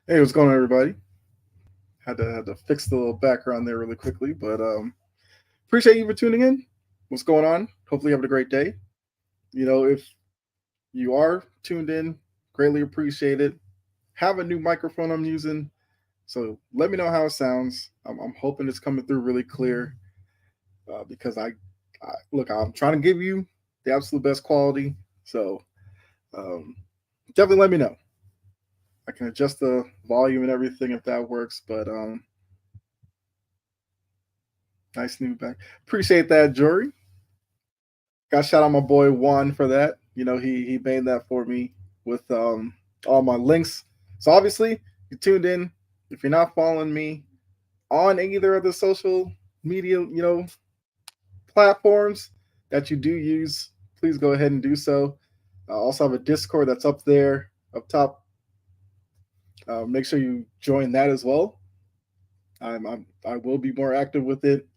Hey, what's going on, everybody? Had to fix the little background there really quickly, but appreciate you for tuning in. What's going on? Hopefully, you having a great day. If you are tuned in, greatly appreciate it. Have a new microphone I'm using, so let me know how it sounds. I'm hoping it's coming through really clear because I look. I'm trying to give you the absolute best quality, so um, definitely let me know. I can adjust the volume and everything if that works, but nice new back. Appreciate that, Jory. Got shout out my boy Juan for that. He made that for me with all my links. So obviously, you tuned in. If you're not following me on either of the social media, platforms that you do use, please go ahead and do so. I also have a Discord that's up there up top. Make sure you join that as well. I will be more active with it.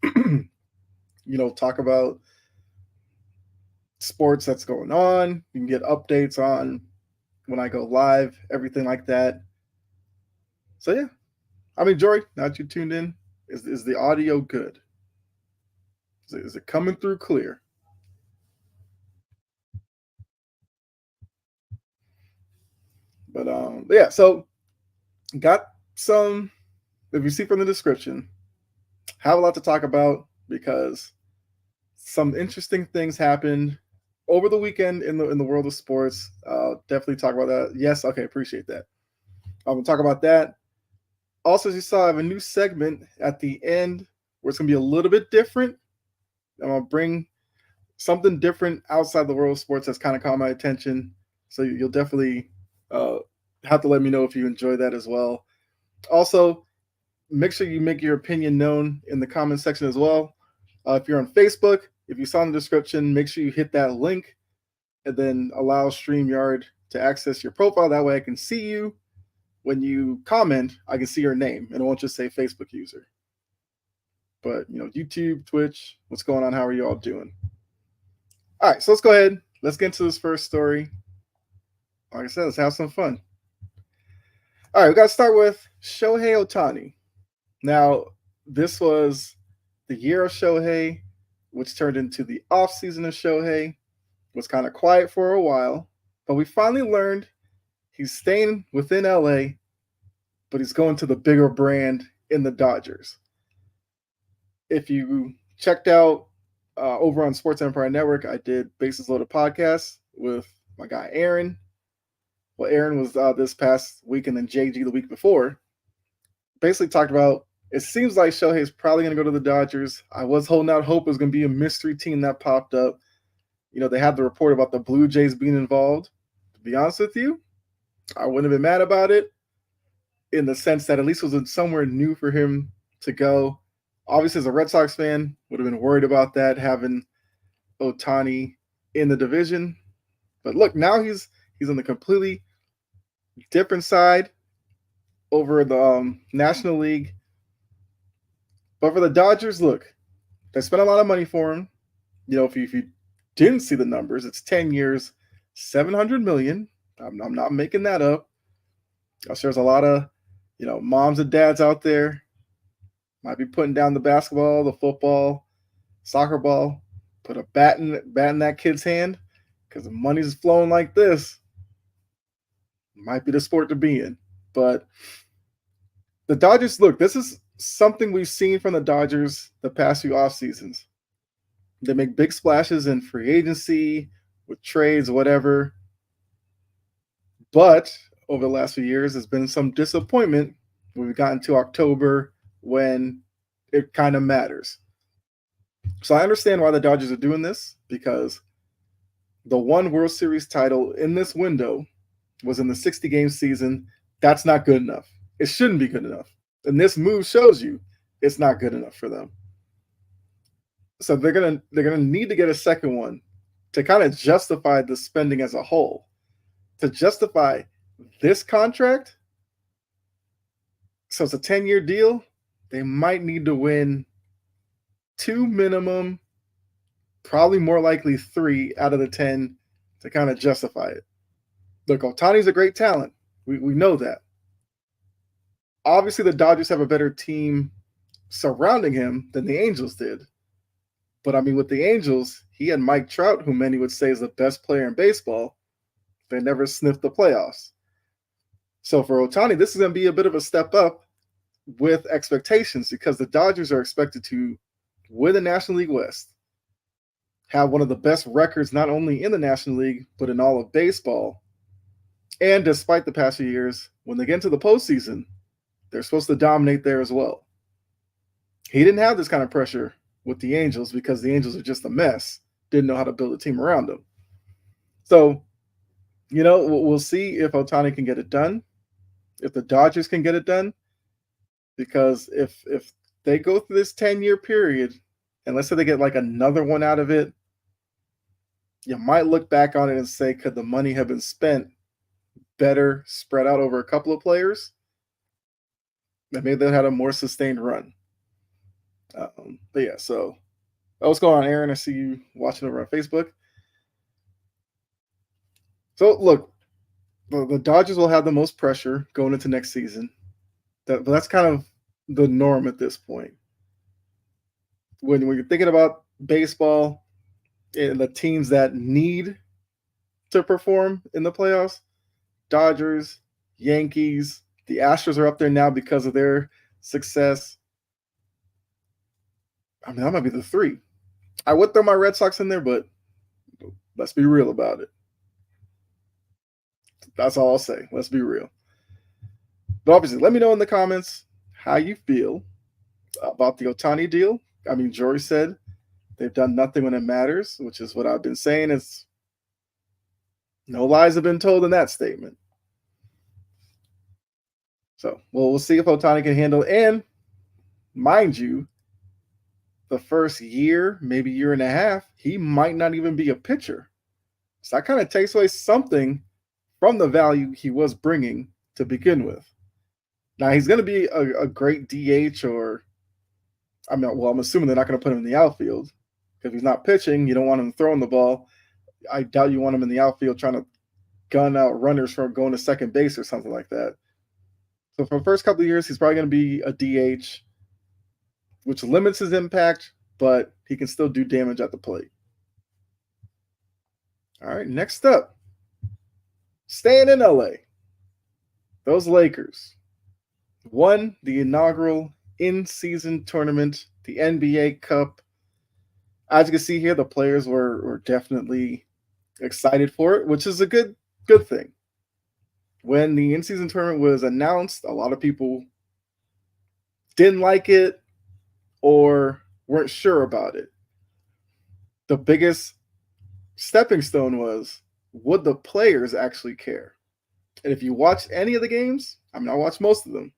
Talk about sports that's going on. You can get updates on when I go live, everything like that. So yeah, I mean, Jory, now that you tuned in, is the audio good? Is it coming through clear? But yeah. So got some. If you see from the description, have a lot to talk about because some interesting things happened over the weekend in the world of sports. Definitely talk about that. Yes, okay, appreciate that. I'm gonna talk about that. Also, as you saw, I have a new segment at the end where it's gonna be a little bit different. I'm gonna bring something different outside the world of sports that's kind of caught my attention. So you'll definitely uh, have to let me know if you enjoy that as well. Also, make sure you make your opinion known in the comment section as well. If you're on Facebook, if you saw in the description, make sure you hit that link and then allow StreamYard to access your profile. That way I can see you. When you comment, I can see your name and it won't just say Facebook user. But, YouTube, Twitch, what's going on? How are you all doing? All right, so let's go ahead. Let's get into this first story. Like I said, let's have some fun. All right, we got to start with Shohei Ohtani. Now, this was the year of Shohei, which turned into the off season of Shohei. Was kind of quiet for a while, but we finally learned he's staying within LA, but he's going to the bigger brand in the Dodgers. If you checked out over on Sports Empire Network, I did Bases Loaded podcast with my guy Aaron. Well, Aaron was this past week, and then JG the week before. Basically, talked about it seems like Shohei is probably going to go to the Dodgers. I was holding out hope it was going to be a mystery team that popped up. They had the report about the Blue Jays being involved. To be honest with you, I wouldn't have been mad about it in the sense that at least it was somewhere new for him to go. Obviously, as a Red Sox fan, would have been worried about that having Ohtani in the division. But look, now he's on the completely different side over the National League. But for the Dodgers, look, they spent a lot of money for him. If you didn't see the numbers, it's 10 years, 700 million. I'm not making that up. I'm sure there's a lot of moms and dads out there might be putting down the basketball, the football, soccer ball, put a bat in that kid's hand because the money's flowing like this. Might be the sport to be in. But the Dodgers, look, this is something we've seen from the Dodgers the past few off seasons. They make big splashes in free agency, with trades, whatever. But over the last few years, there's been some disappointment when we've gotten to October when it kind of matters. So I understand why the Dodgers are doing this because the one World Series title in this window was in the 60 game season. That's not good enough. It shouldn't be good enough. And this move shows you it's not good enough for them. So they're gonna need to get a second one to kind of justify the spending as a whole. To justify this contract, so it's a 10-year deal, they might need to win two minimum, probably more likely three out of the 10 to kind of justify it. Look, Otani's a great talent. We know that. Obviously, the Dodgers have a better team surrounding him than the Angels did. But I mean, with the Angels, he had Mike Trout, who many would say is the best player in baseball. They never sniffed the playoffs. So for Ohtani, this is going to be a bit of a step up with expectations because the Dodgers are expected to win the National League West, have one of the best records not only in the National League, but in all of baseball. And despite the past few years, when they get into the postseason, they're supposed to dominate there as well. He didn't have this kind of pressure with the Angels because the Angels are just a mess, didn't know how to build a team around them. So, we'll see if Ohtani can get it done, if the Dodgers can get it done, because if they go through this 10-year period, and let's say they get like another one out of it, you might look back on it and say, could the money have been spent better spread out over a couple of players? And maybe they had a more sustained run. But yeah, so what's going on, Aaron? I see you watching over on Facebook. So look, the Dodgers will have the most pressure going into next season. But that's kind of the norm at this point. When you're thinking about baseball and the teams that need to perform in the playoffs, Dodgers, Yankees, the Astros are up there now because of their success. I mean, that might be the three. I would throw my Red Sox in there, but let's be real about it. That's all I'll say. Let's be real. But obviously, let me know in the comments how you feel about the Ohtani deal. I mean, Jory said they've done nothing when it matters, which is what I've been saying. Is no lies have been told in that statement. So, we'll see if Ohtani can handle it. And mind you, the first year, maybe year and a half, he might not even be a pitcher. So that kind of takes away something from the value he was bringing to begin with. Now, he's going to be a great DH or, I'm assuming they're not going to put him in the outfield because he's not pitching. You don't want him throwing the ball. I doubt you want him in the outfield trying to gun out runners from going to second base or something like that. So for the first couple of years, he's probably going to be a DH, which limits his impact, but he can still do damage at the plate. All right, next up, staying in LA, those Lakers won the inaugural in-season tournament, the NBA Cup. As you can see here, the players were definitely excited for it, which is a good thing. When the in-season tournament was announced, a lot of people didn't like it or weren't sure about it. The biggest stepping stone was, would the players actually care? And if you watch any of the games, I watched most of them,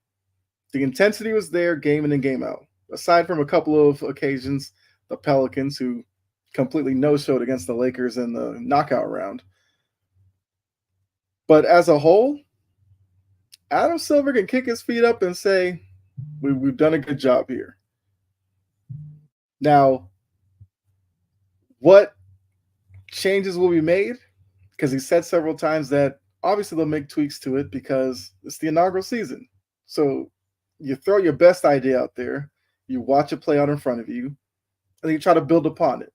the intensity was there game in and game out. Aside from a couple of occasions, the Pelicans, who completely no-showed against the Lakers in the knockout round. But as a whole, Adam Silver can kick his feet up and say, we've done a good job here. Now, what changes will be made? Because he said several times that obviously they'll make tweaks to it because it's the inaugural season. So you throw your best idea out there, you watch it play out in front of you, and then you try to build upon it.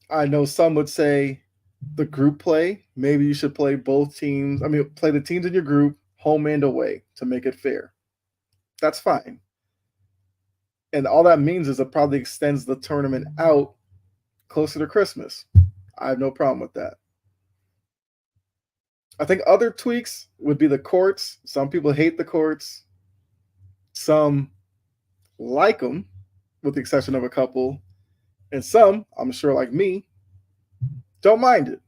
I know some would say the group play, maybe you should play both teams. Play the teams in your group, home and away, to make it fair. That's fine. And all that means is it probably extends the tournament out closer to Christmas. I have no problem with that. I think other tweaks would be the courts. Some people hate the courts. Some like them, with the exception of a couple. And some, I'm sure like me, don't mind it.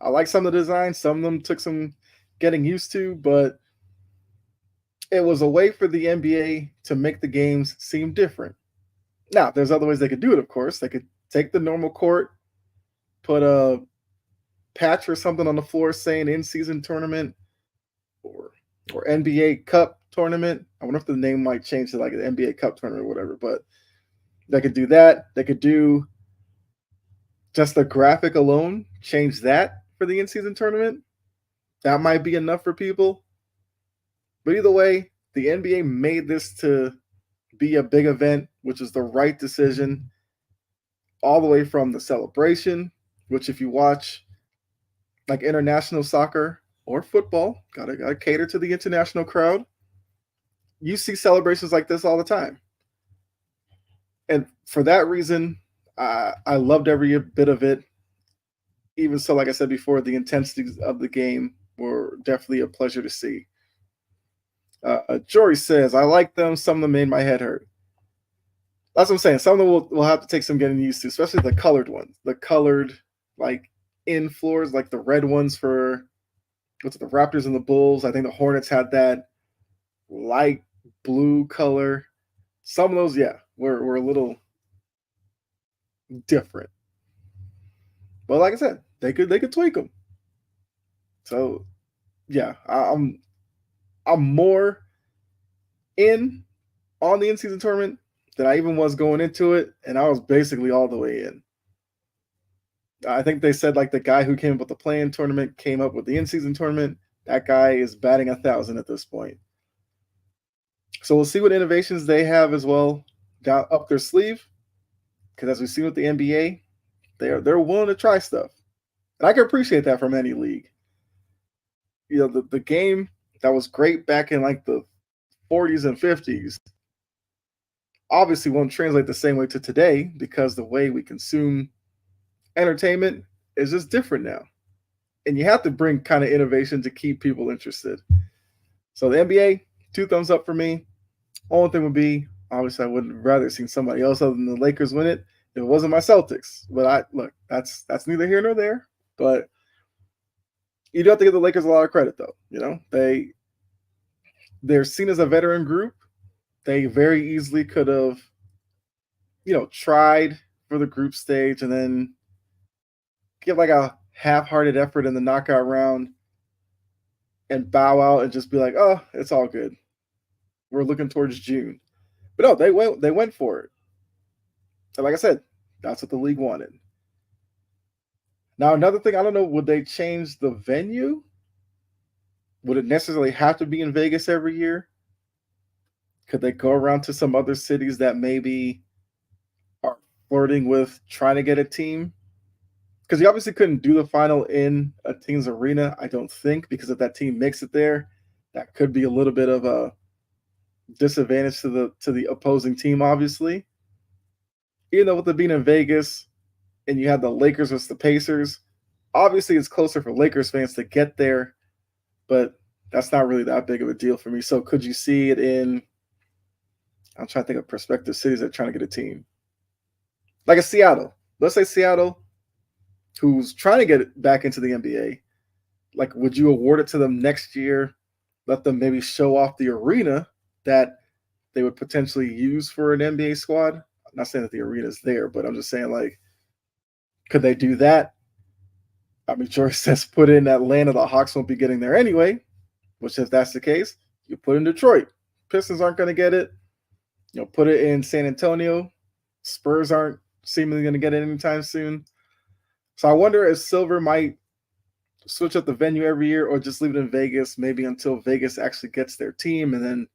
I like some of the designs. Some of them took some getting used to, but it was a way for the NBA to make the games seem different. Now, there's other ways they could do it, of course. They could take the normal court, put a patch or something on the floor saying in-season tournament or NBA Cup tournament. I wonder if the name might change to like an NBA Cup tournament or whatever, but they could do that. They could do just the graphic alone, change that for the in-season tournament. That might be enough for people. But either way, the NBA made this to be a big event, which is the right decision, all the way from the celebration, which if you watch like international soccer or football, gotta cater to the international crowd. You see celebrations like this all the time, and for that reason, I loved every bit of it. Even so, like I said before, the intensities of the game were definitely a pleasure to see. Jory says, I like them. Some of them made my head hurt. That's what I'm saying. Some of them will have to take some getting used to, especially the colored ones. The colored, like, in floors, like the red ones for what's it, the Raptors and the Bulls. I think the Hornets had that light blue color. Some of those, yeah, were a little different. But like I said, they could tweak them. So yeah, I'm more in on the in-season tournament than I even was going into it, and I was basically all the way in. I think they said like the guy who came up with the play-in tournament came up with the in-season tournament. That guy is batting 1,000 at this point. So we'll see what innovations they have as well down up their sleeve. Because as we see with the NBA, they're willing to try stuff, and I can appreciate that from any league. You know, the game that was great back in like the 40s and 50s obviously won't translate the same way to today because the way we consume entertainment is just different now. And you have to bring kind of innovation to keep people interested. So the NBA, 2 thumbs up for me. Only thing would be, obviously, I would rather seen somebody else other than the Lakers win it if it wasn't my Celtics. But I look, that's neither here nor there. But you do have to give the Lakers a lot of credit, though. You know, they're seen as a veteran group. They very easily could have, tried for the group stage and then give like a half-hearted effort in the knockout round and bow out and just be like, "Oh, it's all good. We're looking towards June." But no, they went for it. And like I said, that's what the league wanted. Now another thing, I don't know, would they change the venue? Would it necessarily have to be in Vegas every year? Could they go around to some other cities that maybe are flirting with trying to get a team? Because you obviously couldn't do the final in a team's arena, I don't think, because if that team makes it there, that could be a little bit of a disadvantage to the opposing team, obviously. Even though with it being in Vegas and you have the Lakers versus the Pacers, obviously it's closer for Lakers fans to get there, but that's not really that big of a deal for me. So could you see it in? I'm trying to think of prospective cities that are trying to get a team, like a Seattle. Let's say Seattle, who's trying to get back into the NBA. Like, would you award it to them next year? Let them maybe show off the arena that they would potentially use for an NBA squad. I'm not saying that the arena is there, but I'm just saying, like, could they do that? I mean, George says put in Atlanta. The Hawks won't be getting there anyway, which if that's the case, you put in Detroit. Pistons aren't going to get it. Put it in San Antonio. Spurs aren't seemingly going to get it anytime soon. So I wonder if Silver might switch up the venue every year or just leave it in Vegas, maybe until Vegas actually gets their team and then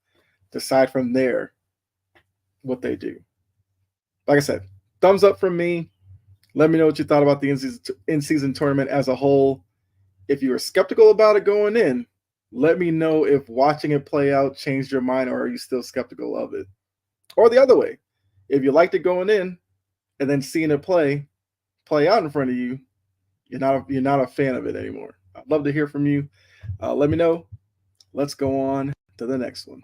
decide from there what they do. Like I said, thumbs up from me. Let me know what you thought about the in-season tournament as a whole. If you were skeptical about it going in, let me know if watching it play out changed your mind or are you still skeptical of it? Or the other way, if you liked it going in and then seeing it play out in front of you, you're not a fan of it anymore. I'd love to hear from you. Let me know. Let's go on to the next one.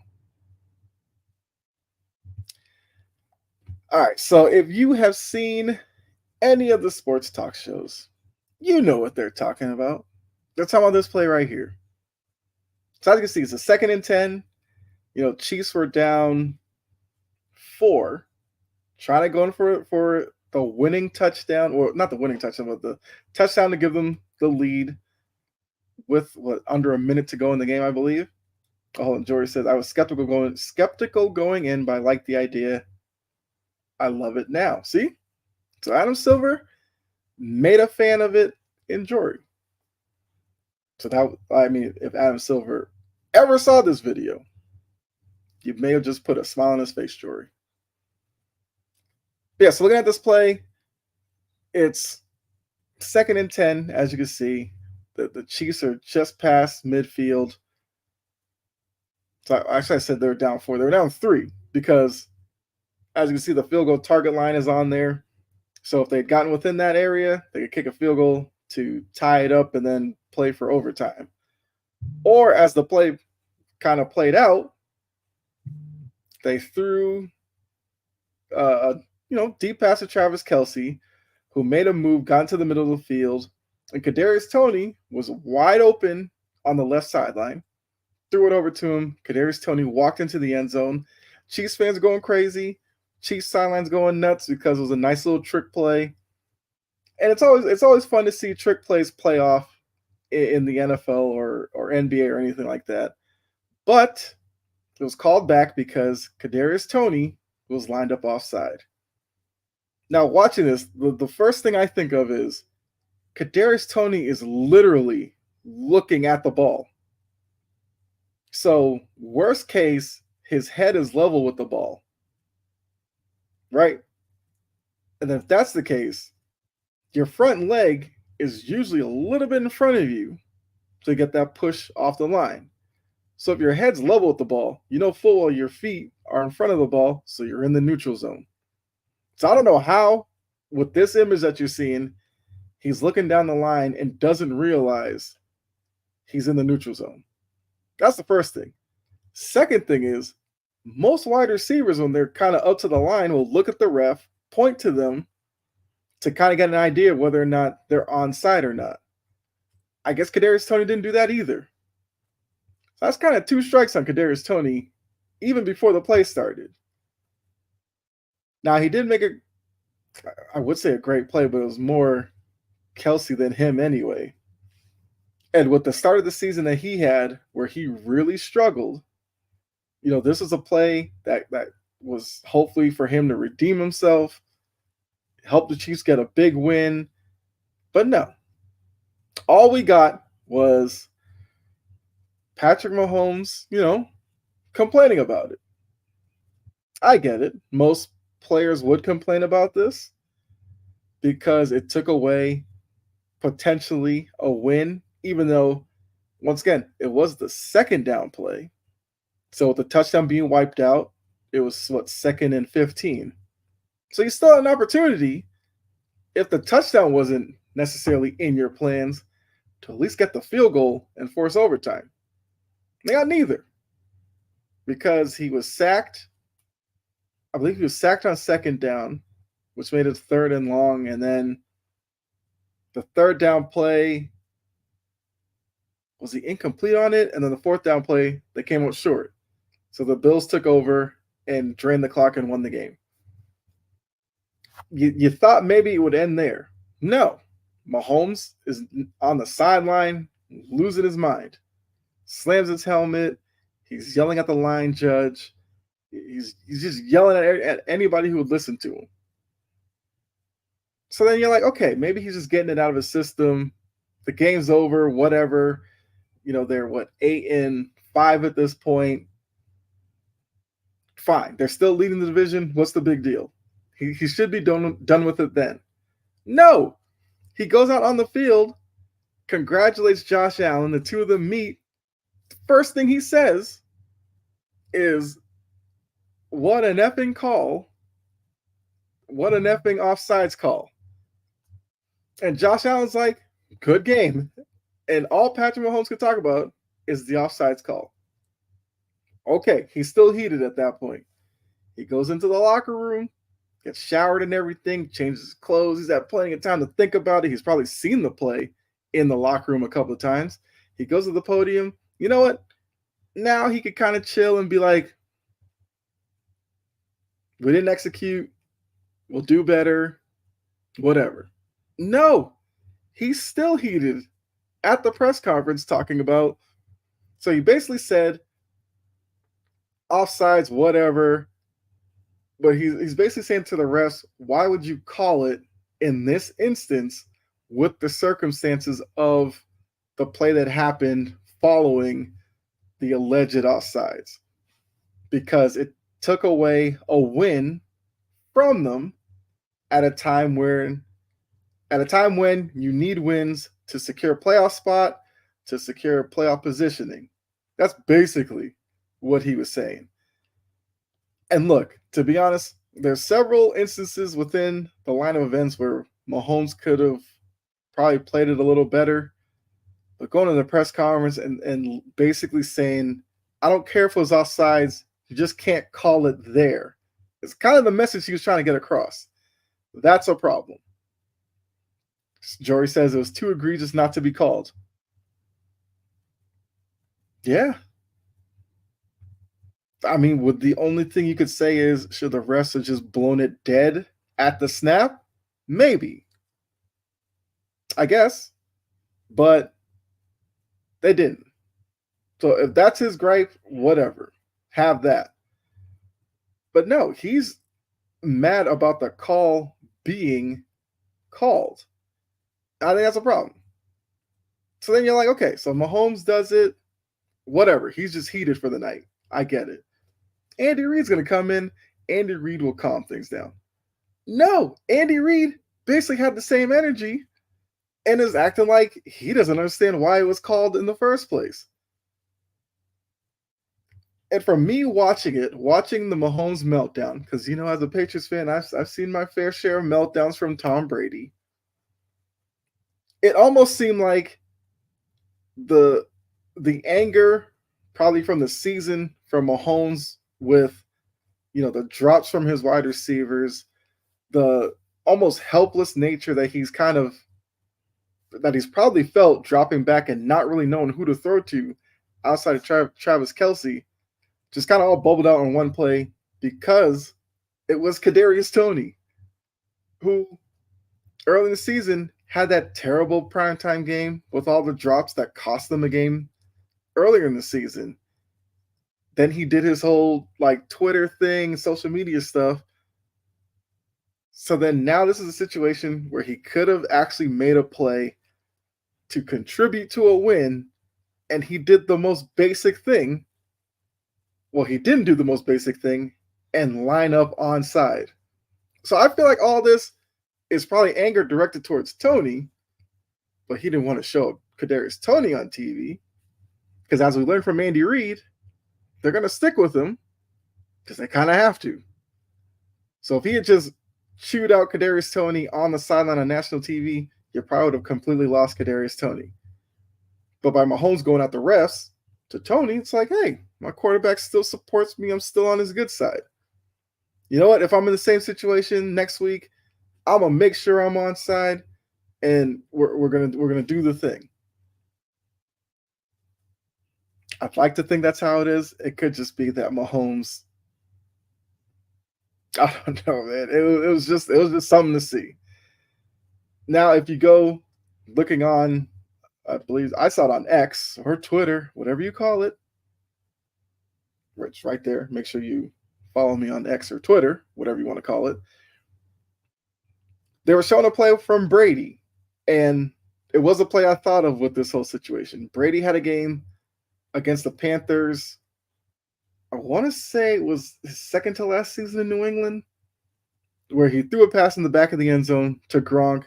All right. So if you have seen any of the sports talk shows, you know what they're talking about. They're talking about this play right here. So as you can see, it's a 2nd and 10. Chiefs were down 4, trying to go in for the winning touchdown, or not the winning touchdown, but the touchdown to give them the lead with under a minute to go in the game, I believe. Oh, and Jory says I was skeptical going in, but I like the idea. I love it now. See? So Adam Silver made a fan of it in Jory. So if Adam Silver ever saw this video, you may have just put a smile on his face, Jory. Yeah, so looking at this play, it's 2nd and 10, as you can see. The Chiefs are just past midfield. So actually, I said they were down 4. They were down 3 because, as you can see, the field goal target line is on there. So if they'd gotten within that area, they could kick a field goal to tie it up and then play for overtime. Or as the play kind of played out, they threw a deep pass to Travis Kelce, who made a move, got into the middle of the field, and Kadarius Toney was wide open on the left sideline. Threw it over to him. Kadarius Toney walked into the end zone. Chiefs fans going crazy. Chiefs sidelines going nuts because it was a nice little trick play. And it's always fun to see trick plays play off in the NFL or NBA or anything like that. But it was called back because Kadarius Toney was lined up offside. Now, watching this, the first thing I think of is Kadarius Toney is literally looking at the ball. So, worst case, his head is level with the ball, right? And if that's the case, your front leg is usually a little bit in front of you to get that push off the line. So if your head's level with the ball, you know full well your feet are in front of the ball, so you're in the neutral zone. So I don't know how, with this image that you're seeing, he's looking down the line and doesn't realize he's in the neutral zone. That's the first thing. Second thing is, most wide receivers, when they're kind of up to the line, will look at the ref, point to them to kind of get an idea of whether or not they're onside or not. I guess Kadarius Toney didn't do that either. So that's kind of 2 strikes on Kadarius Toney, even before the play started. Now, he did make I would say a great play, but it was more Kelce than him anyway. And with the start of the season that he had, where he really struggled, this was a play that was hopefully for him to redeem himself, help the Chiefs get a big win. But no. All we got was Patrick Mahomes, complaining about it. I get it. Most players would complain about this because it took away potentially a win, even though, once again, it was the 2nd down play. So with the touchdown being wiped out, it was 2nd and 15. So you still had an opportunity, if the touchdown wasn't necessarily in your plans, to at least get the field goal and force overtime. They got neither, because he was sacked. I believe he was sacked on 2nd down, which made it 3rd and long. And then the 3rd down play, was he incomplete on it? And then the 4th down play, they came up short. So the Bills took over and drained the clock and won the game. You thought maybe it would end there. No. Mahomes is on the sideline, losing his mind. Slams his helmet. He's yelling at the line judge. He's just yelling at anybody who would listen to him. So then you're like, okay, maybe he's just getting it out of his system. The game's over, whatever. They're 8-5 at this point. Fine. They're still leading the division. What's the big deal? He should be done with it then. No. He goes out on the field, congratulates Josh Allen. The two of them meet. The first thing he says is, what an effing call. What an effing offsides call. And Josh Allen's like, good game. And all Patrick Mahomes could talk about is the offsides call. Okay, he's still heated at that point. He goes into the locker room, gets showered and everything, changes his clothes. He's had plenty of time to think about it. He's probably seen the play in the locker room a couple of times. He goes to the podium. You know what? Now he could kind of chill and be like, we didn't execute. We'll do better. Whatever. No, he's still heated at the press conference talking about. So he basically said, offsides, whatever. But he's basically saying to the refs, why would you call it in this instance with the circumstances of the play that happened following the alleged offsides because it took away a win from them at a time where at a time when you need wins to secure a playoff spot, to secure playoff positioning. That's basically what he was saying. And look, to be honest, there's several instances within the line of events where Mahomes could have probably played it a little better. But going to the press conference and basically saying, I don't care if it was offsides, you just can't call it there. It's kind of the message he was trying to get across. That's a problem. Jory says it was too egregious not to be called. Yeah. I mean, would the only thing you could say is should the refs have just blown it dead at the snap? Maybe. I guess. But they didn't. So if that's his gripe, whatever. Have that. But no, he's mad about the call being called. I think that's a problem. So then you're like, okay, so Mahomes does it, whatever. He's just heated for the night. I get it. Andy Reid's going to come in. Andy Reid will calm things down. No, Andy Reid basically had the same energy and is acting like he doesn't understand why it was called in the first place. And for me watching it, watching the Mahomes meltdown, because, you know, as a Patriots fan, I've seen my fair share of meltdowns from Tom Brady. It almost seemed like the anger probably from the season from Mahomes with, you know, the drops from his wide receivers, the almost helpless nature that he's probably felt dropping back and not really knowing who to throw to outside of Travis Kelce, just kind of all bubbled out on one play because it was Kadarius Toney, who early in the season had that terrible primetime game with all the drops that cost them a game earlier in the season. Then he did his whole like Twitter thing, social media stuff. So then now this is a situation where he could have actually made a play to contribute to a win, and he did the most basic thing. Well, he didn't do the most basic thing and line up onside. So I feel like all this is probably anger directed towards Toney, but he didn't want to show Kadarius Toney on TV because, as we learned from Andy Reid, they're going to stick with him because they kind of have to. So if he had just chewed out Kadarius Toney on the sideline on national TV, you probably would have completely lost Kadarius Toney. But by Mahomes going out the refs to Toney, it's like, hey, my quarterback still supports me. I'm still on his good side. You know what? If I'm in the same situation next week, I'm gonna make sure I'm on side, and we're gonna do the thing. I'd like to think that's how it is. It could just be that Mahomes. I don't know, man. It was just something to see. Now, if you go looking on, I believe I saw it on X or Twitter, whatever you call it. It's right there. Make sure you follow me on X or Twitter, whatever you want to call it. They were showing a play from Brady, and it was a play I thought of with this whole situation. Brady had a game against the Panthers. I want to say it was his second to last season in New England, where he threw a pass in the back of the end zone to Gronk,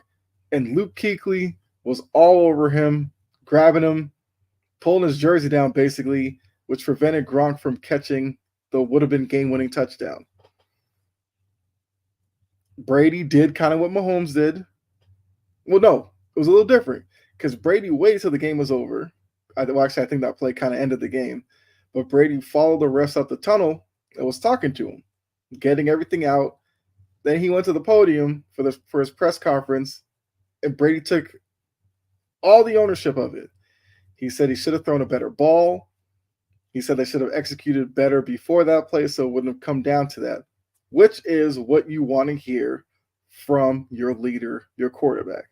and Luke Kuechly was all over him, grabbing him, pulling his jersey down basically, which prevented Gronk from catching the would-have-been game-winning touchdown. Brady did kind of what Mahomes did. Well, no, it was a little different because Brady waited till the game was over. I think that play kind of ended the game. But Brady followed the refs up the tunnel and was talking to him, getting everything out. Then he went to the podium for his press conference, and Brady took all the ownership of it. He said he should have thrown a better ball. He said they should have executed better before that play so it wouldn't have come down to that, which is what you want to hear from your leader, your quarterback.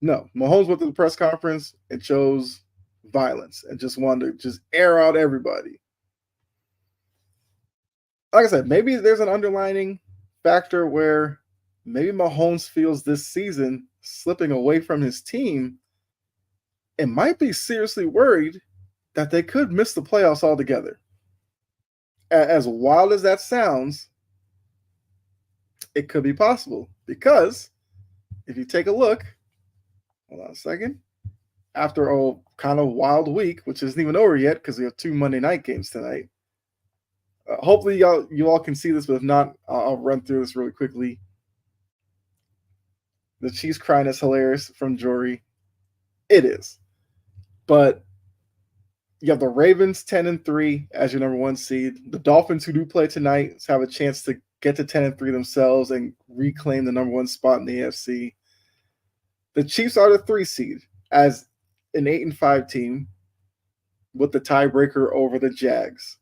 No, Mahomes went to the press conference and chose violence and just wanted to just air out everybody. Like I said, maybe there's an underlining factor where maybe Mahomes feels this season slipping away from his team and might be seriously worried that they could miss the playoffs altogether. As wild as that sounds, it could be possible because if you take a look, hold on a second, after a kind of wild week, which isn't even over yet because we have 2 Monday night games tonight. Hopefully, you all can see this, but if not, I'll run through this really quickly. The Chiefs crying is hilarious from Jory. It is. But you have the Ravens 10-3 as your number 1 seed. The Dolphins, who do play tonight, have a chance to get to 10-3 themselves and reclaim the number 1 spot in the AFC. The Chiefs are the 3 seed as an 8-5 team with the tiebreaker over the Jags.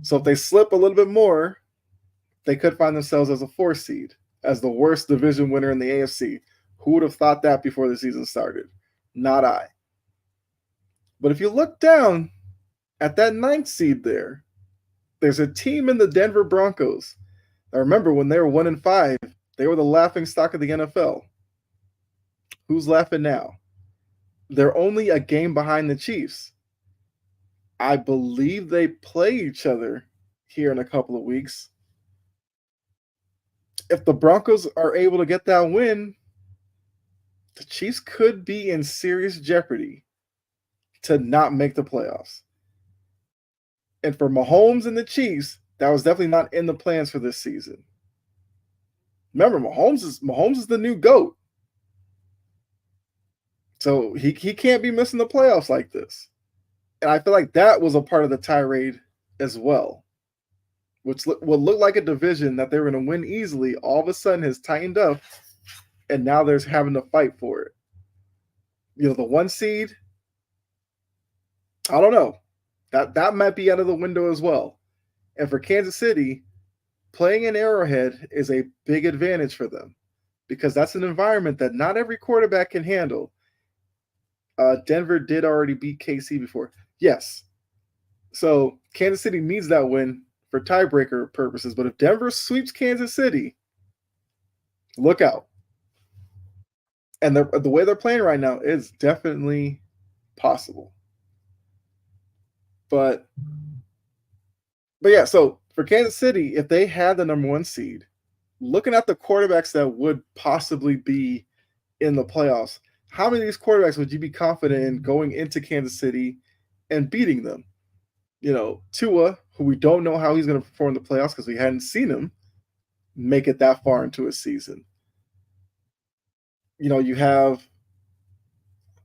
So if they slip a little bit more, they could find themselves as a 4 seed, as the worst division winner in the AFC. Who would have thought that before the season started? Not I. But if you look down at that 9th seed there's a team in the Denver Broncos. I remember when they were 1-5, they were the laughing stock of the NFL. Who's laughing now? They're only a game behind the Chiefs. I believe they play each other here in a couple of weeks. If the Broncos are able to get that win, the Chiefs could be in serious jeopardy to not make the playoffs. And for Mahomes and the Chiefs, that was definitely not in the plans for this season. Remember, Mahomes is the new GOAT. So he can't be missing the playoffs like this. And I feel like that was a part of the tirade as well, which would look like a division that they were going to win easily, all of a sudden has tightened up, and now there's having to fight for it. You know, the 1 seed, I don't know. That might be out of the window as well. And for Kansas City, playing in Arrowhead is a big advantage for them because that's an environment that not every quarterback can handle. Denver did already beat KC before. Yes. So Kansas City needs that win for tiebreaker purposes. But if Denver sweeps Kansas City, look out. And the way they're playing right now is definitely possible. But yeah, so for Kansas City, if they had the number 1 seed, looking at the quarterbacks that would possibly be in the playoffs, how many of these quarterbacks would you be confident in going into Kansas City and beating them? You know, Tua, who we don't know how he's going to perform in the playoffs because we hadn't seen him make it that far into a season. You know, you have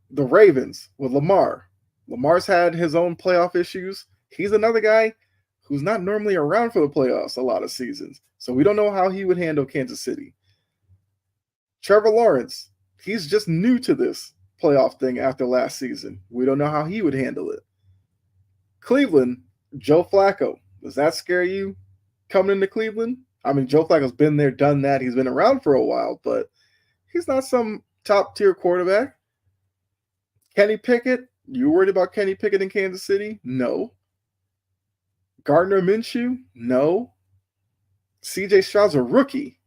the Ravens with Lamar. Lamar's had his own playoff issues. He's another guy who's not normally around for the playoffs a lot of seasons. So we don't know how he would handle Kansas City. Trevor Lawrence, he's just new to this playoff thing after last season. We don't know how he would handle it. Cleveland, Joe Flacco. Does that scare you coming into Cleveland? I mean, Joe Flacco's been there, done that. He's been around for a while, but he's not some top-tier quarterback. Kenny Pickett, you worried about Kenny Pickett in Kansas City? No. Gardner Minshew? No. CJ Stroud's a rookie.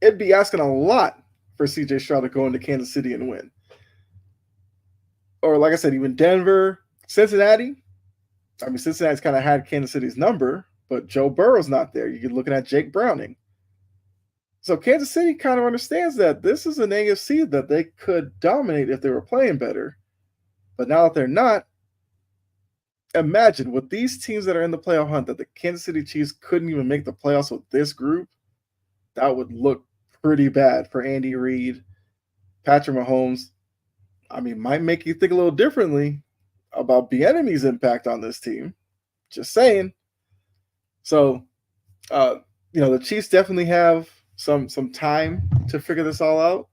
It'd be asking a lot for CJ Stroud to go into Kansas City and win. Or like I said, even Denver, Cincinnati. I mean, Cincinnati's kind of had Kansas City's number, but Joe Burrow's not there. You're looking at Jake Browning. So Kansas City kind of understands that this is an AFC that they could dominate if they were playing better. But now that they're not, imagine with these teams that are in the playoff hunt that the Kansas City Chiefs couldn't even make the playoffs with this group. That would look pretty bad for Andy Reid, Patrick Mahomes. I mean, might make you think a little differently about Bieniemy's impact on this team. Just saying. So, the Chiefs definitely have some time to figure this all out.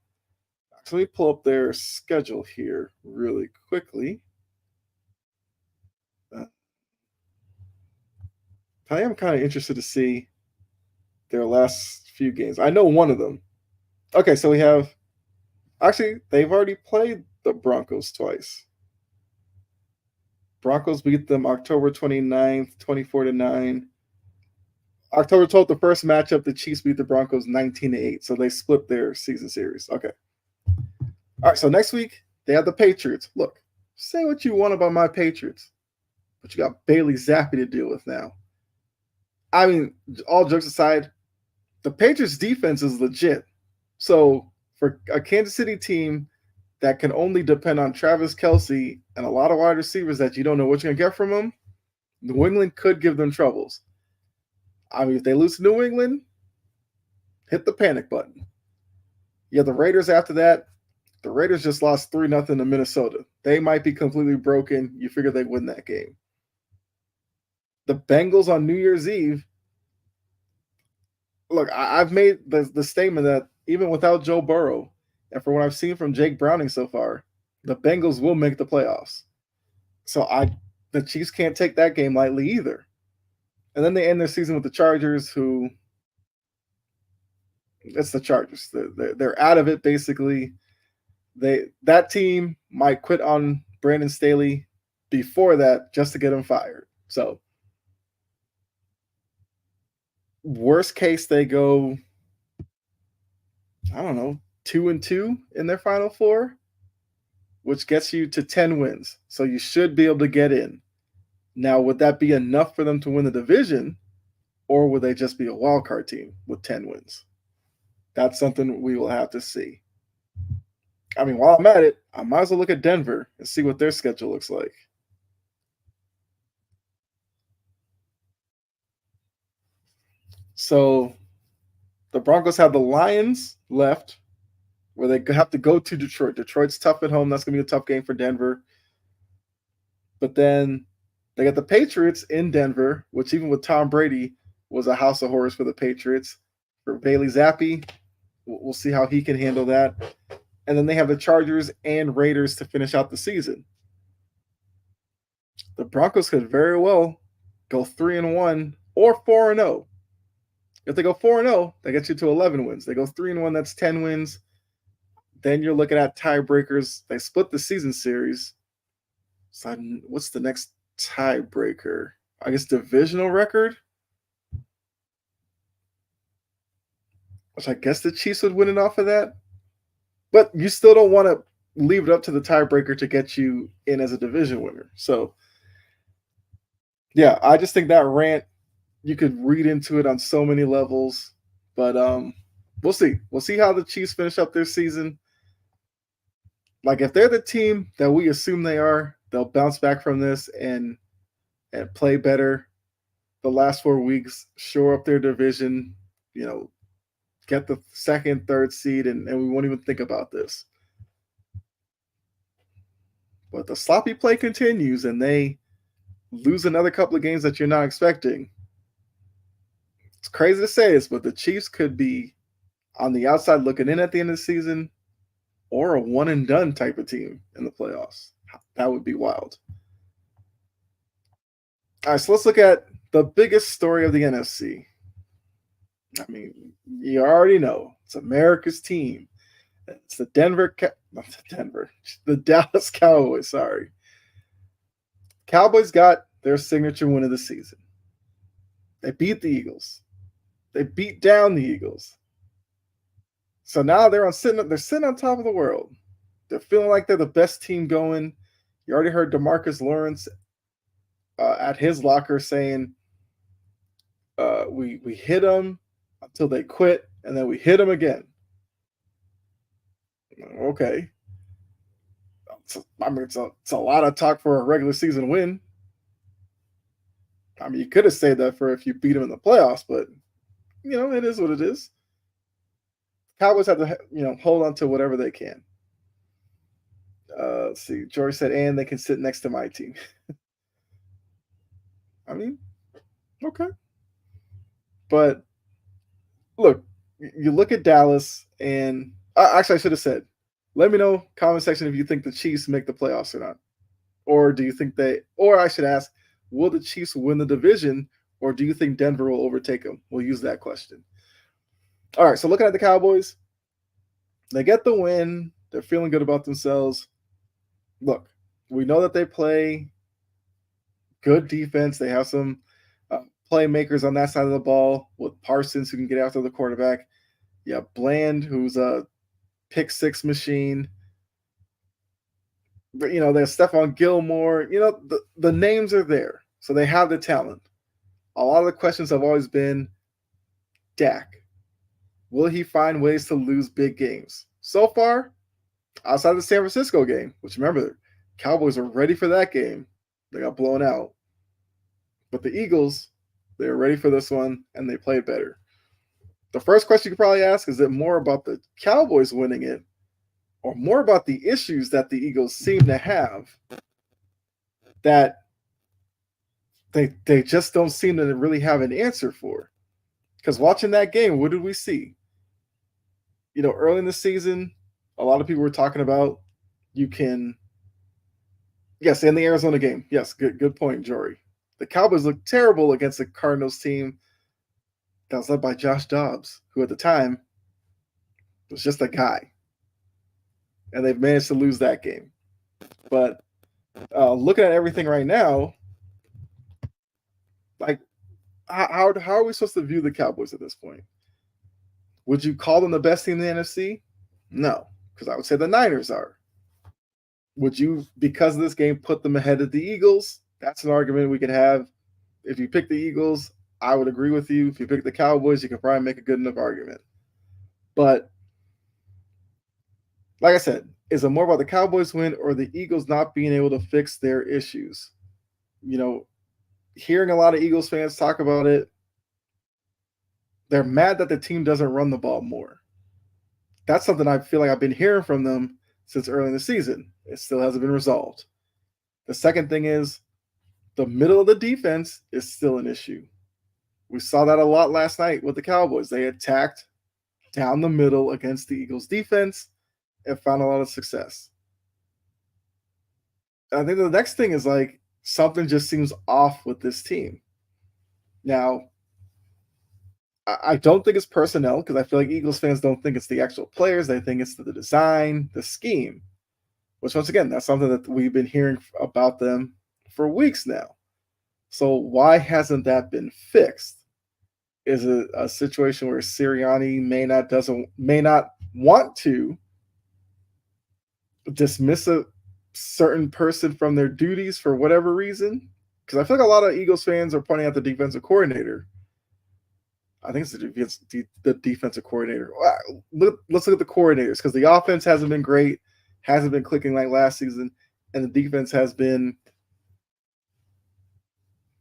So let me pull up their schedule here really quickly. I am kind of interested to see their last few games. I know one of them. Okay, so we have actually they've already played the Broncos twice. Broncos beat them October 29th, 24-9. October 12th, the first matchup, the Chiefs beat the Broncos 19-8. So they split their season series. Okay. All right, so next week, they have the Patriots. Look, Say what you want about my Patriots, but you got Bailey Zappi to deal with now. I mean, all jokes aside, the Patriots defense is legit. So for a Kansas City team that can only depend on Travis Kelsey and a lot of wide receivers that you don't know what you're gonna get from them, New England could give them troubles. I mean, if they lose to New England, hit the panic button. Yeah, the Raiders after that, the Raiders just lost 3-0 to Minnesota. They might be completely broken. You figure they win that game. The Bengals on New Year's Eve. Look, I've made the statement that even without Joe Burrow, and for what I've seen from Jake Browning so far, the Bengals will make the playoffs. So the Chiefs can't take that game lightly either. And then they end their season with the Chargers, who it's the Chargers. They're out of it basically. That team might quit on Brandon Staley before that just to get him fired. So worst case, they go, I don't know, 2-2 in their final four, which gets you to 10 wins. So you should be able to get in. Now, would that be enough for them to win the division, or would they just be a wild card team with 10 wins? That's something we will have to see. I mean, while I'm at it, I might as well look at Denver and see what their schedule looks like. So the Broncos have the Lions left, where they have to go to Detroit. Detroit's tough at home. That's going to be a tough game for Denver. But then they got the Patriots in Denver, which even with Tom Brady was a house of horrors for the Patriots. For Bailey Zappi, we'll see how he can handle that. And then they have the Chargers and Raiders to finish out the season. The Broncos could very well go 3-1 or 4-0. If they go 4-0, that gets you to 11 wins. They go 3-1, that's 10 wins. Then you're looking at tiebreakers. They split the season series. So what's the next tiebreaker? I guess divisional record? Which I guess the Chiefs would win it off of that. But you still don't want to leave it up to the tiebreaker to get you in as a division winner. So, yeah, I just think that rant, you could read into it on so many levels. But we'll see. We'll see how the Chiefs finish up their season. Like, if they're the team that we assume they are, they'll bounce back from this and play better the last 4 weeks, shore up their division, get the second, third seed, and we won't even think about this. But the sloppy play continues, and they lose another couple of games that you're not expecting. It's crazy to say this, but the Chiefs could be on the outside looking in at the end of the season, or a one and done type of team in the playoffs. That would be wild. All right, so let's look at the biggest story of the NFC. I mean, you already know it's America's team. It's the the Dallas Cowboys. Sorry, Cowboys got their signature win of the season. They beat the Eagles. They beat down the Eagles. So now they're sitting on top of the world. They're feeling like they're the best team going. You already heard DeMarcus Lawrence at his locker saying, "We hit them until they quit, and then we hit them again." Okay. It's a lot of talk for a regular season win. I mean, you could have said that for if you beat them in the playoffs, but it is what it is. Cowboys have to, hold on to whatever they can. Let's see. George said, and they can sit next to my team. I mean, okay. But look, you look at Dallas, and actually, I should have said, let me know, comment section, if you think the Chiefs make the playoffs or not. Or do you think or I should ask, will the Chiefs win the division, or do you think Denver will overtake them? We'll use that question. All right, so looking at the Cowboys, they get the win. They're feeling good about themselves. Look, we know that they play good defense. They have some playmakers on that side of the ball with Parsons, who can get after the quarterback. Yeah, Bland, who's a pick six machine. But there's Stephon Gilmore. The names are there, so they have the talent. A lot of the questions have always been Dak. Will he find ways to lose big games? So far, outside the San Francisco game, which remember, Cowboys are ready for that game. They got blown out. But the Eagles, they were ready for this one and they played better. The first question you could probably ask is it more about the Cowboys winning it or more about the issues that the Eagles seem to have that they just don't seem to really have an answer for? Because watching that game, what did we see? Early in the season, a lot of people were talking about you can, yes, in the Arizona game. Yes, good point, Jory. The Cowboys looked terrible against the Cardinals team that was led by Josh Dobbs, who at the time was just a guy. And they've managed to lose that game. But looking at everything right now, like, how are we supposed to view the Cowboys at this point? Would you call them the best team in the NFC? No, because I would say the Niners are. Would you, because of this game, put them ahead of the Eagles? That's an argument we could have. If you pick the Eagles, I would agree with you. If you pick the Cowboys, you can probably make a good enough argument. But like I said, is it more about the Cowboys win or the Eagles not being able to fix their issues? Hearing a lot of Eagles fans talk about it, they're mad that the team doesn't run the ball more. That's something I feel like I've been hearing from them since early in the season. It still hasn't been resolved. The second thing is the middle of the defense is still an issue. We saw that a lot last night with the Cowboys. They attacked down the middle against the Eagles defense and found a lot of success. And I think the next thing is like something just seems off with this team. Now, I don't think it's personnel because I feel like Eagles fans don't think it's the actual players. They think it's the design, the scheme, which once again, that's something that we've been hearing about them for weeks now. So why hasn't that been fixed? Is it a situation where Sirianni may not want to dismiss a certain person from their duties for whatever reason? Because I feel like a lot of Eagles fans are pointing out the defensive coordinator. I think it's the defensive coordinator. Let's look at the coordinators because the offense hasn't been great, hasn't been clicking like last season, and the defense has been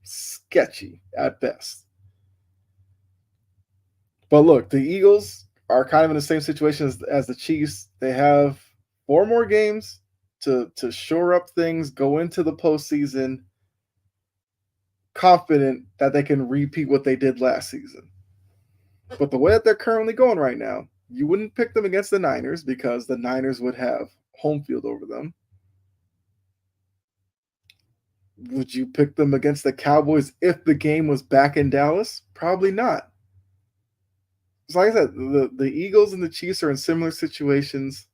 sketchy at best. But look, the Eagles are kind of in the same situation as the Chiefs. They have 4 more games to shore up things, go into the postseason, confident that they can repeat what they did last season. But the way that they're currently going right now, you wouldn't pick them against the Niners because the Niners would have home field over them. Would you pick them against the Cowboys if the game was back in Dallas? Probably not. So like I said, the Eagles and the Chiefs are in similar situations.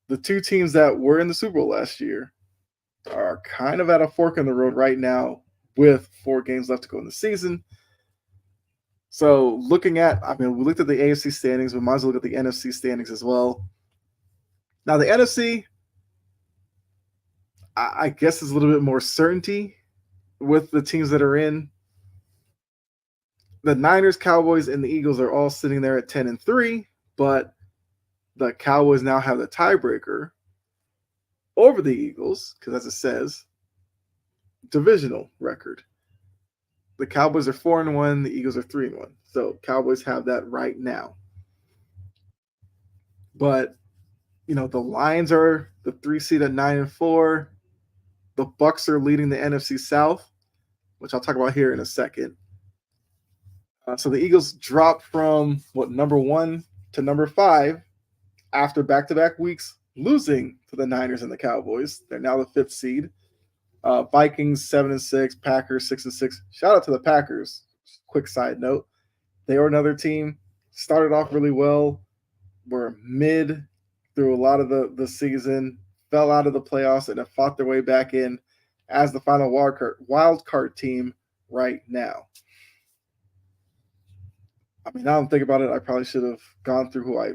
The two teams that were in the Super Bowl last year are kind of at a fork in the road right now with 4 games left to go in the season. So we looked at the AFC standings. We might as well look at the NFC standings as well. Now the NFC, I guess, is a little bit more certainty with the teams that are in. The Niners, Cowboys, and the Eagles are all sitting there at 10-3, but the Cowboys now have the tiebreaker over the Eagles because, as it says, divisional record. The Cowboys are 4-1, the Eagles are 3-1. So Cowboys have that right now. But the Lions are the 3 seed at 9-4. The Bucks are leading the NFC South, which I'll talk about here in a second. So the Eagles dropped from number 1 to number 5 after back-to-back weeks losing to the Niners and the Cowboys. They're now the 5th seed. Vikings 7-6, Packers 6-6. Shout out to the Packers. Quick side note: they were another team. Started off really well. Were mid through a lot of the season. Fell out of the playoffs and have fought their way back in as the final wild card team right now. Now I'm thinking about it, I probably should have gone through who I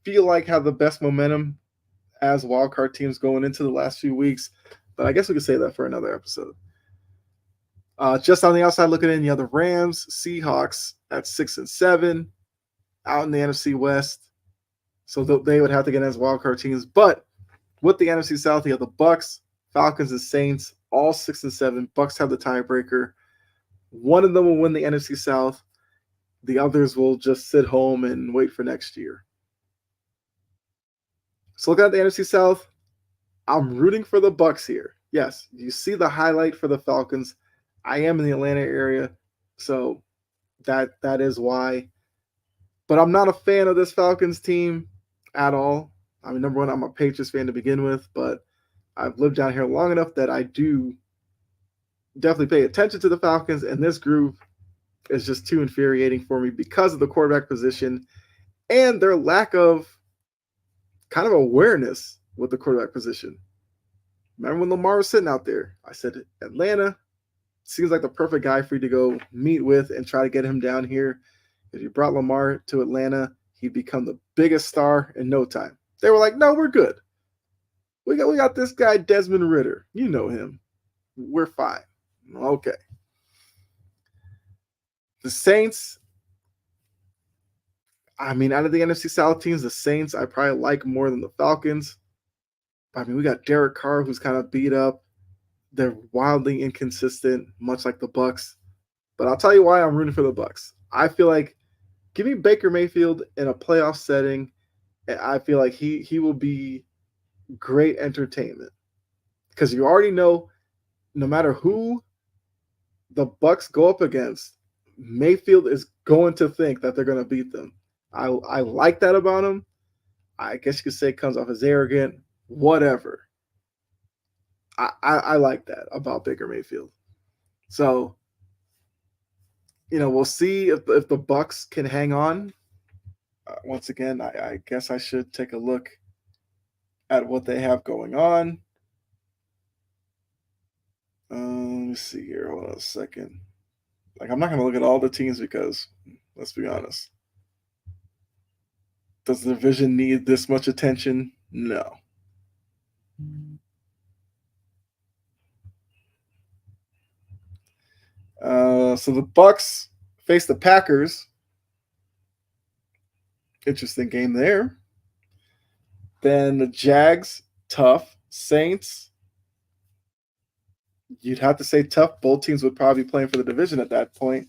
feel like have the best momentum as wildcard teams going into the last few weeks, but I guess we could say that for another episode. Just on the outside looking in, you have the Rams, Seahawks at 6-7 out in the NFC West. So they would have to get as wildcard teams. But with the NFC South, you have the Bucks, Falcons, and Saints, all 6-7. Bucks have the tiebreaker. One of them will win the NFC South. The others will just sit home and wait for next year. So looking at the NFC South, I'm rooting for the Bucks here. Yes, you see the highlight for the Falcons. I am in the Atlanta area, so that is why. But I'm not a fan of this Falcons team at all. I mean, number one, I'm a Patriots fan to begin with, but I've lived down here long enough that I do definitely pay attention to the Falcons, and this group is just too infuriating for me because of the quarterback position and their lack of kind of awareness with the quarterback position. Remember when Lamar was sitting out there? I said, Atlanta seems like the perfect guy for you to go meet with and try to get him down here. If you brought Lamar to Atlanta, he'd become the biggest star in no time. They were like, no, we're good. We got this guy, Desmond Ridder. You know him. We're fine. Okay. The Saints, I mean, out of the NFC South teams, the Saints I probably like more than the Falcons. I mean, we got Derek Carr, who's kind of beat up. They're wildly inconsistent, much like the Bucks. But I'll tell you why I'm rooting for the Bucks. I feel like give me Baker Mayfield in a playoff setting, and I feel like he will be great entertainment. Because you already know, no matter who the Bucks go up against, Mayfield is going to think that they're going to beat them. I like that about him. I guess you could say it comes off as arrogant, whatever. I like that about Baker Mayfield. So, we'll see if the Bucks can hang on. Once again, I guess I should take a look at what they have going on. Let me see here. Hold on a second. I'm not going to look at all the teams because, let's be honest, does the division need this much attention? No. So the Bucks face the Packers. Interesting game there. Then the Jags, tough. Saints, you'd have to say tough. Both teams would probably be playing for the division at that point.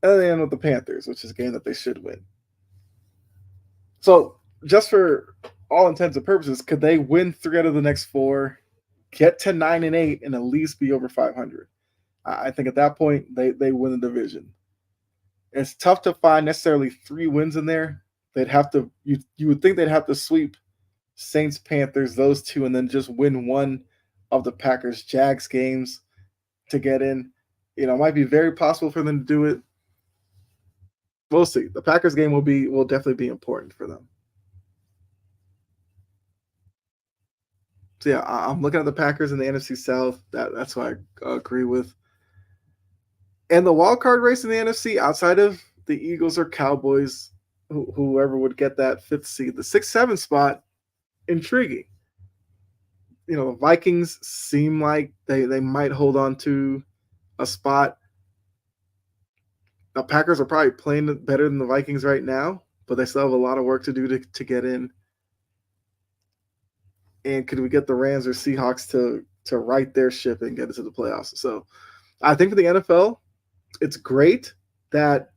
And then with the Panthers, which is a game that they should win. So just for all intents and purposes, could they win 3 out of the next 4, get to 9-8, and at least be over 500? I think at that point they win the division. It's tough to find necessarily 3 wins in there. They'd have to you would think they'd have to sweep Saints, Panthers, those 2, and then just win one of the Packers Jags games to get in. It might be very possible for them to do it. We'll see. The Packers game will definitely be important for them. So yeah, I'm looking at the Packers in the NFC South. That's what I agree with. And the wild card race in the NFC, outside of the Eagles or Cowboys, whoever would get that 5th seed, the 6-7 spot, intriguing. The Vikings seem like they might hold on to a spot. The Packers are probably playing better than the Vikings right now, but they still have a lot of work to do to get in. And could we get the Rams or Seahawks to right their ship and get into the playoffs? So I think for the NFL, it's great that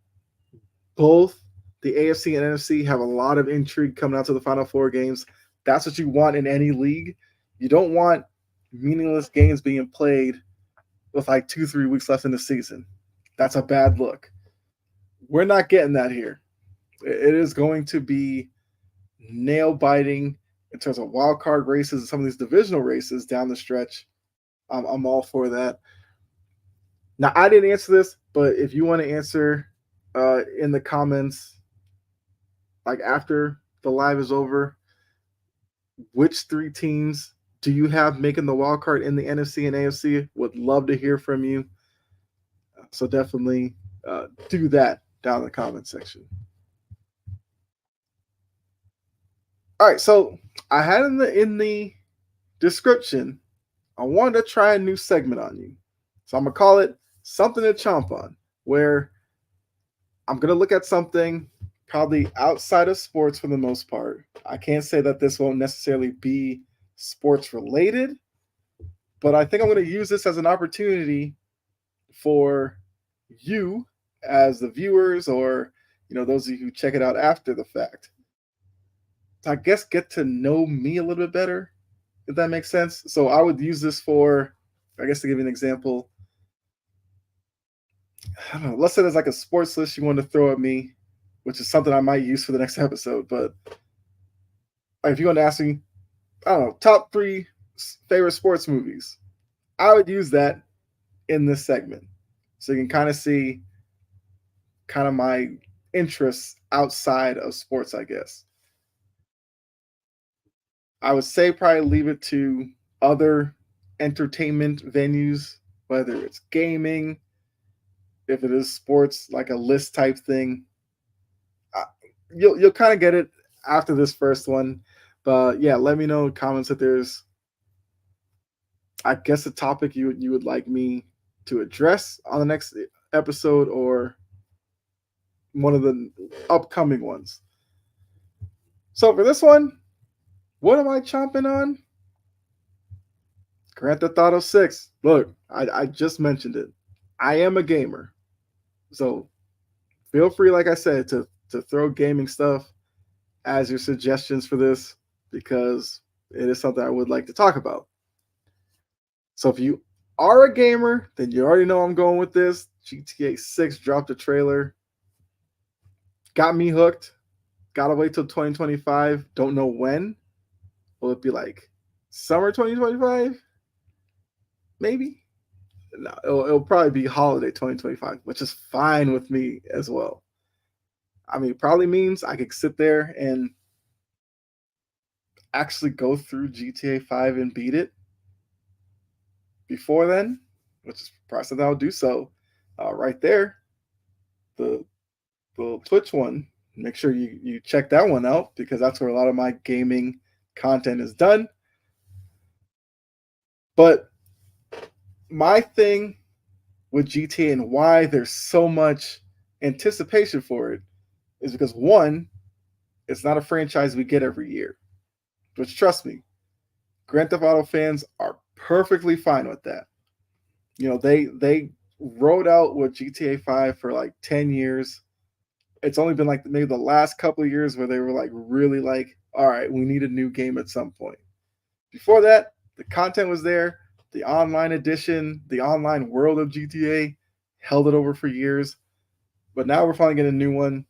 both the AFC and NFC have a lot of intrigue coming out to the Final 4 games. That's what you want in any league. You don't want meaningless games being played with 2-3 weeks left in the season. That's a bad look. We're not getting that here. It is going to be nail-biting in terms of wild card races and some of these divisional races down the stretch. I'm all for that. Now, I didn't answer this, but if you want to answer in the comments, after the live is over, which 3 teams do you have making the wild card in the NFC and AFC? Would love to hear from you. So definitely do that down in the comment section. All right, so I had in the description, I wanted to try a new segment on you. So I'm gonna call it something to chomp on, where I'm gonna look at something probably outside of sports for the most part. I can't say that this won't necessarily be sports related, but I think I'm gonna use this as an opportunity for you as the viewers or those of you who check it out after the fact. I guess get to know me a little bit better, if that makes sense. So I would use this for, I guess to give you an example, I don't know, let's say there's like a sports list you want to throw at me, which is something I might use for the next episode. But like, if you want to ask me, I don't know, top three favorite sports movies, I would use that in this segment. So you can kind of see kind of my interests outside of sports, I guess. I would say probably leave it to other entertainment venues, whether it's gaming, if it is sports, like a list type thing. Uh, you'll kind of get it after this first one, but yeah, let me know in comments if there's, I guess, a topic you would like me to address on the next episode or one of the upcoming ones. So for this one, what am I chomping on? Grand Theft Auto 6. Look, I just mentioned it. I am a gamer. So feel free, like I said, to throw gaming stuff as your suggestions for this because it is something I would like to talk about. So if you are a gamer, then you already know I'm going with this. GTA 6 dropped a trailer. Got me hooked. Gotta wait till 2025. Don't know when. Will it be like summer 2025? Maybe. No, it'll probably be holiday 2025, which is fine with me as well. I mean, it probably means I could sit there and actually go through GTA 5 and beat it before then, which is probably something I'll do. So, right there, the Twitch one, make sure you check that one out because that's where a lot of my gaming content is done. But my thing with GTA and why there's so much anticipation for it is because one, it's not a franchise we get every year. Which trust me, Grand Theft Auto fans are perfectly fine with that. They rode out with GTA 5 for like 10 years. It's only been like maybe the last couple of years where they were like really like, all right, we need a new game at some point. Before that, the content was there. The online edition, the online world of GTA held it over for years. But now we're finally getting a new one.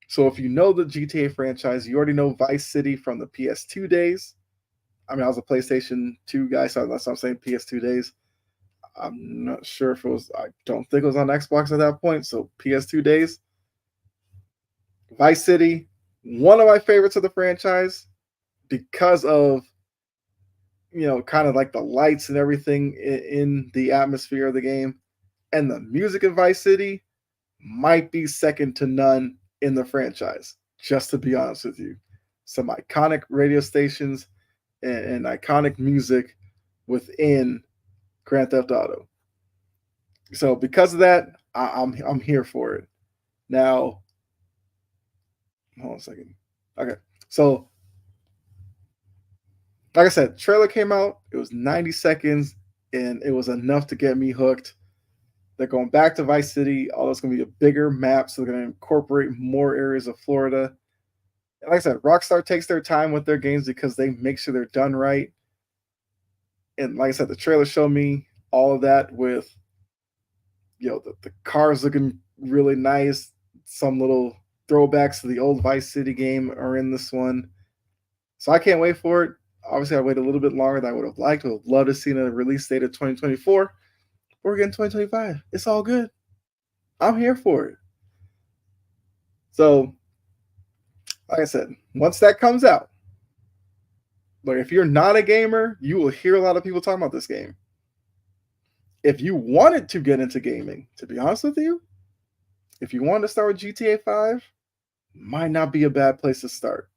So if you know the GTA franchise, you already know Vice City from the PS2 days. I mean, I was a PlayStation 2 guy, so that's what I'm saying, PS2 days. I'm not sure if it was, I don't think it was on Xbox at that point. So PS2 days. Vice City, one of my favorites of the franchise because of, kind of like the lights and everything in the atmosphere of the game. And the music in Vice City might be second to none in the franchise, just to be honest with you. Some iconic radio stations and iconic music within Grand Theft Auto. So because of that, I'm here for it. Now, hold on a second. Okay, so like I said, trailer came out. It was 90 seconds, and it was enough to get me hooked. They're going back to Vice City. All that's going to be a bigger map, so they're going to incorporate more areas of Florida. And like I said, Rockstar takes their time with their games because they make sure they're done right. And like I said, the trailer showed me all of that with, the cars looking really nice. Some little throwbacks to the old Vice City game are in this one. So I can't wait for it. Obviously, I waited a little bit longer than I would have liked. I would love to see a release date of 2024. We're getting 2025. It's all good. I'm here for it. So, like I said, once that comes out, look, if you're not a gamer, you will hear a lot of people talking about this game. If you wanted to get into gaming, to be honest with you, if you wanted to start with GTA 5, might not be a bad place to start.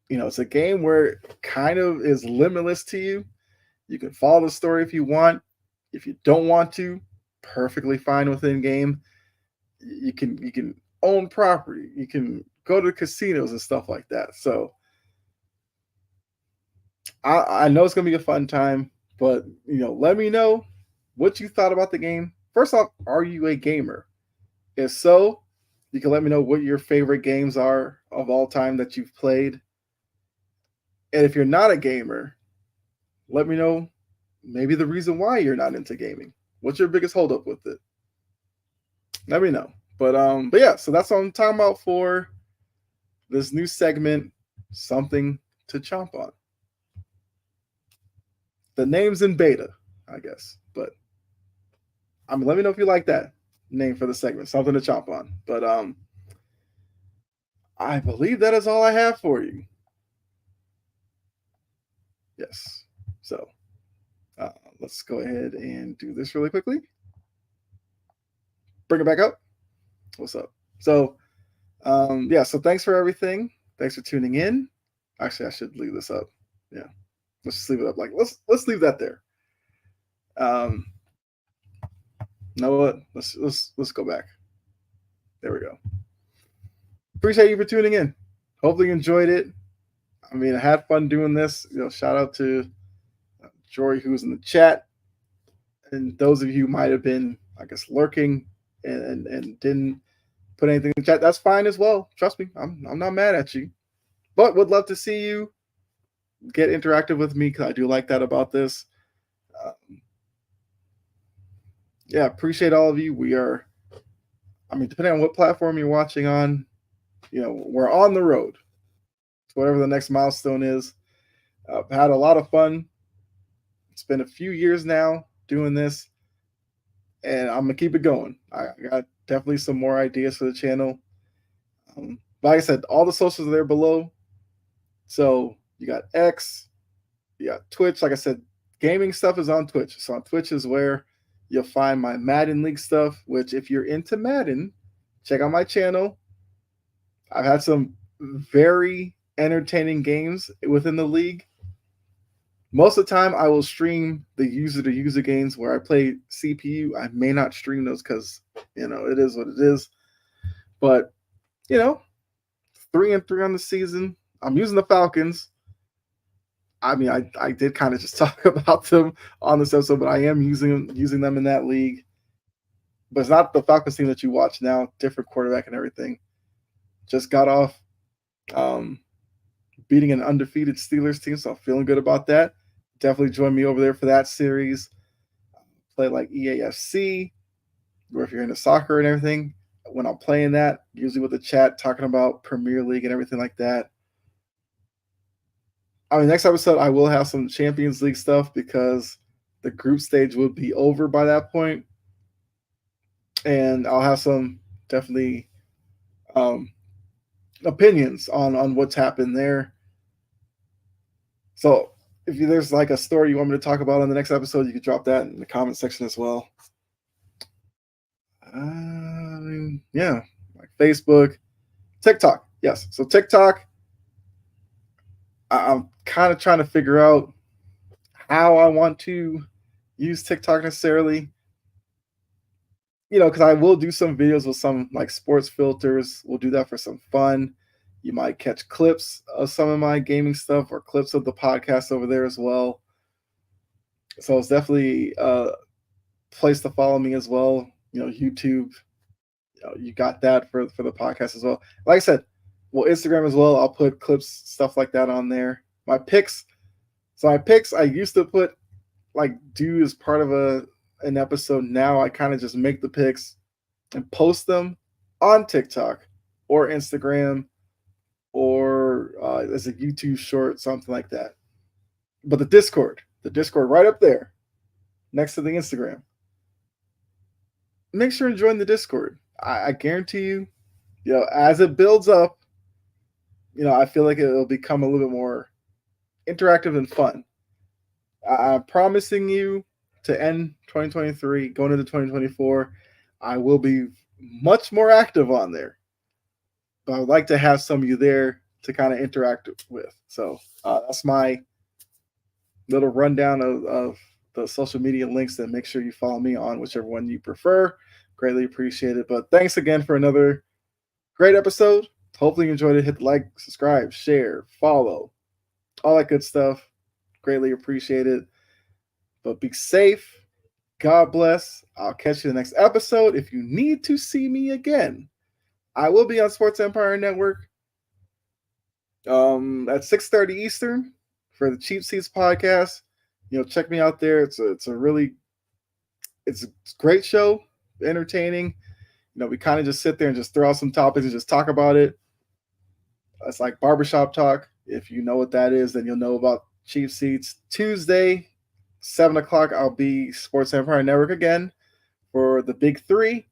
It's a game where it kind of is limitless to you. You can follow the story if you want. If you don't want to, perfectly fine within game. You can own property. You can go to casinos and stuff like that. So I know it's gonna be a fun time, but let me know what you thought about the game. First off, are you a gamer? If so, you can let me know what your favorite games are of all time that you've played. And if you're not a gamer, let me know maybe the reason why you're not into gaming. What's your biggest holdup with it? Let me know. But yeah, so that's what I'm talking about for this new segment, something to chomp on. The name's in beta, I guess. But let me know if you like that name for the segment, something to chomp on. But I believe that is all I have for you. Yes. So let's go ahead and do this really quickly. Bring it back up. What's up? So yeah, so thanks for everything. Thanks for tuning in. Actually, I should leave this up. Yeah. Let's just leave it up. Like let's leave that there. Um you know what? Let's go back. There we go. Appreciate you for tuning in. Hopefully you enjoyed it. I mean, I had fun doing this. Shout out to Jory who's in the chat, and those of you who might have been, I guess, lurking and didn't put anything in the chat. That's fine as well. Trust me, I'm not mad at you, but would love to see you get interactive with me because I do like that about this. Yeah, appreciate all of you. We are, I mean, depending on what platform you're watching on, we're on the road to whatever the next milestone is. I've had a lot of fun. It's been a few years now doing this, and I'm gonna keep it going. I got definitely some more ideas for the channel. Like I said, all the socials are there below. So you got X, you got Twitch. Like I said, gaming stuff is on Twitch. So on Twitch is where you'll find my Madden League stuff, which if you're into Madden, check out my channel. I've had some very entertaining games within the league. Most of the time, I will stream the user-to-user games where I play CPU. I may not stream those because, it is what it is. But, 3-3 on the season. I'm using the Falcons. I mean, I did kind of just talk about them on this episode, but I am using them in that league. But it's not the Falcons team that you watch now. Different quarterback and everything. Just got off beating an undefeated Steelers team, so I'm feeling good about that. Definitely join me over there for that series. Play like EAFC, or if you're into soccer and everything. When I'm playing that, usually with the chat, talking about Premier League and everything like that. I mean, next episode, I will have some Champions League stuff because the group stage will be over by that point. And I'll have some definitely opinions on what's happened there. So if there's like a story you want me to talk about on the next episode, you can drop that in the comment section as well. Yeah, like Facebook, TikTok. Yes. So TikTok, I'm kind of trying to figure out how I want to use TikTok necessarily. Because I will do some videos with some like sports filters. We'll do that for some fun. You might catch clips of some of my gaming stuff or clips of the podcast over there as well. So it's definitely a place to follow me as well. YouTube, you got that for the podcast as well. Like I said, well, Instagram as well. I'll put clips, stuff like that on there. My picks. So my picks, I used to put do as part of an episode. Now I kind of just make the picks and post them on TikTok or Instagram or as a YouTube short, something like that. But the Discord right up there next to the Instagram. Make sure and join the Discord. I guarantee you, as it builds up, I feel like it'll become a little bit more interactive and fun. I'm promising you to end 2023, going into 2024, I will be much more active on there. But I would like to have some of you there to kind of interact with. So that's my little rundown of the social media links. Then make sure you follow me on whichever one you prefer. Greatly appreciate it. But thanks again for another great episode. Hopefully you enjoyed it. Hit the like, subscribe, share, follow, all that good stuff. Greatly appreciate it. But be safe. God bless. I'll catch you in the next episode. If you need to see me again, I will be on Sports Empire Network at 6:30 Eastern for the Cheap Seats podcast. Check me out there. It's a great show, entertaining. We kind of just sit there and just throw out some topics and just talk about it. It's like barbershop talk. If you know what that is, then you'll know about Cheap Seats. Tuesday, 7 o'clock, I'll be Sports Empire Network again for the Big Three,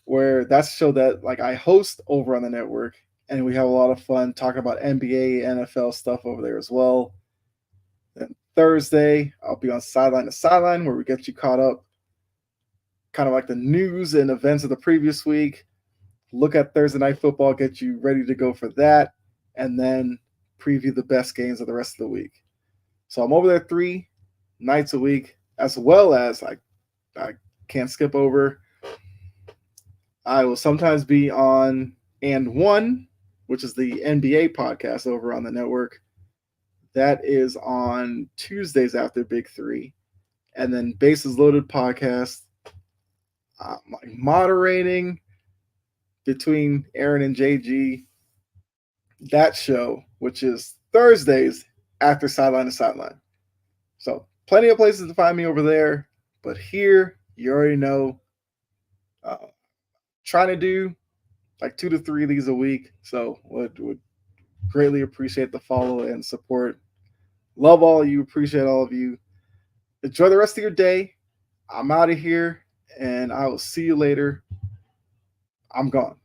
where that's a show that I host over on the network, and we have a lot of fun talking about NBA, NFL stuff over there as well. Then Thursday, I'll be on Sideline to Sideline, where we get you caught up, kind of like the news and events of the previous week. Look at Thursday Night Football, get you ready to go for that, and then preview the best games of the rest of the week. So I'm over there 3 nights a week, as well as I can't skip over. I will sometimes be on And One, which is the NBA podcast over on the network. That is on Tuesdays after Big Three. And then Bases Loaded podcast, moderating between Aaron and JG, that show, which is Thursdays after Sideline to Sideline. So plenty of places to find me over there. But here, you already know, trying to do 2 to 3 of these a week. So would greatly appreciate the follow and support. Love all of you. Appreciate all of you. Enjoy the rest of your day. I'm out of here, and I will see you later. I'm gone.